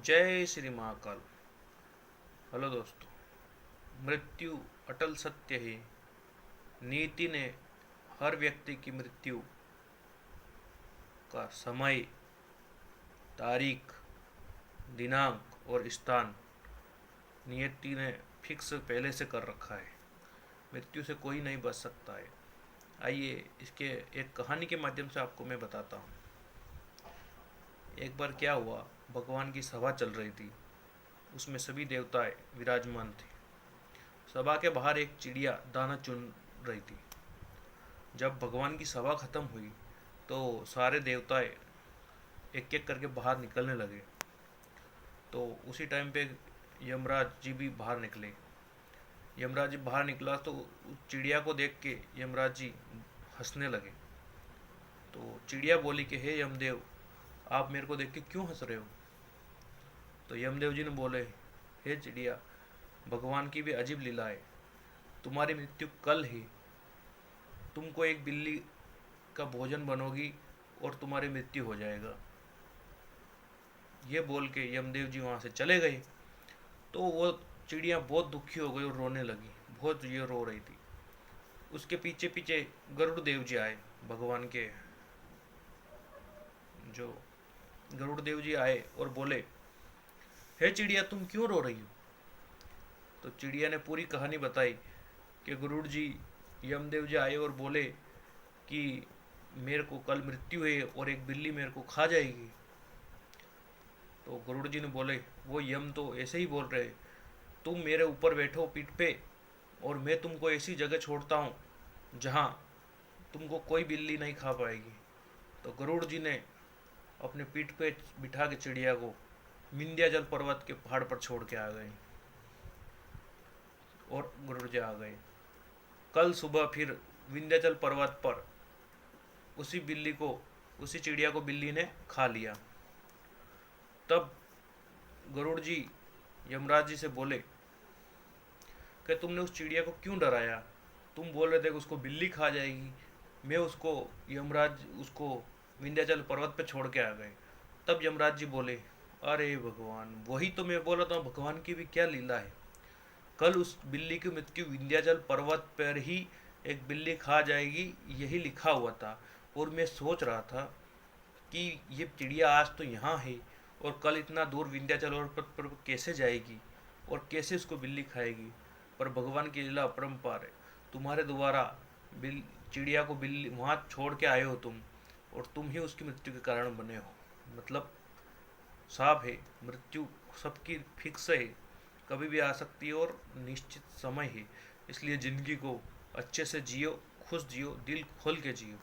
जय श्री महाकाल। हेलो दोस्तों। मृत्यु अटल सत्य है। नीति ने हर व्यक्ति की मृत्यु का समय, तारीख, दिनांक और स्थान नियति ने फिक्स पहले से कर रखा है। मृत्यु से कोई नहीं बच सकता है। आइए इसके एक कहानी के माध्यम से आपको मैं बताता हूँ। एक बार क्या हुआ, भगवान की सभा चल रही थी। उसमें सभी देवताएं विराजमान थे। सभा के बाहर एक चिड़िया दाना चुन रही थी। जब भगवान की सभा खत्म हुई तो सारे देवताएं एक एक करके बाहर निकलने लगे। तो उसी टाइम पे यमराज जी भी बाहर निकले। यमराज जी बाहर निकला तो उस चिड़िया को देख के यमराज जी हंसने लगे। तो चिड़िया बोली कि हे यमदेव, आप मेरे को देख के क्यों हंस रहे हो? तो यमदेव जी ने बोले, हे चिड़िया, भगवान की भी अजीब लीला है। तुम्हारी मृत्यु कल ही। तुमको एक बिल्ली का भोजन बनोगी और तुम्हारी मृत्यु हो जाएगा। ये बोल के यमदेव जी वहाँ से चले गए। तो वो चिड़िया बहुत दुखी हो गई और रोने लगी। बहुत ये रो रही थी। उसके पीछे पीछे गरुड़ देव जी आए। भगवान के जो गरुड़ देव जी आए और बोले, हे चिड़िया, तुम क्यों रो रही हो? तो चिड़िया ने पूरी कहानी बताई कि गरुड़ जी, यमदेव जी आए और बोले कि मेरे को कल मृत्यु है और एक बिल्ली मेरे को खा जाएगी। तो गरुड़ जी ने बोले, वो यम तो ऐसे ही बोल रहे, तुम मेरे ऊपर बैठो पीठ पे और मैं तुमको ऐसी जगह छोड़ता हूँ जहाँ तुमको कोई बिल्ली नहीं खा पाएगी। तो गरुड़ जी ने अपने पीठ पे बिठा के चिड़िया को विंध्याचल पर्वत के पहाड़ पर छोड़ के आ गए और गरुड़ जी आ गए। कल सुबह फिर विंध्याचल पर्वत पर उसी बिल्ली को, उसी चिड़िया को बिल्ली ने खा लिया। तब गरुड़ जी यमराज जी से बोले कि तुमने उस चिड़िया को क्यों डराया? तुम बोल रहे थे कि उसको बिल्ली खा जाएगी। मैं उसको, यमराज उसको विंध्याचल पर्वत पे छोड़ के आ गए। तब यमराज जी बोले, अरे भगवान, वही तो मैं बोल रहा था, भगवान की भी क्या लीला है। कल उस बिल्ली की मृत्यु विंध्याचल पर्वत पर ही एक बिल्ली खा जाएगी, यही लिखा हुआ था। और मैं सोच रहा था कि ये चिड़िया आज तो यहाँ है और कल इतना दूर विंध्याचल पर्वत पर कैसे जाएगी और कैसे उसको बिल्ली खाएगी। पर भगवान की लीला अपरंपार है। तुम्हारे द्वारा बिल चिड़िया को बिल्ली वहाँ छोड़ के आए हो तुम, और तुम ही उसकी मृत्यु के कारण बने हो। मतलब साफ है, मृत्यु सबकी फिक्स है, कभी भी आ सकती है और निश्चित समय है। इसलिए ज़िंदगी को अच्छे से जियो, खुश जियो, दिल खोल के जियो।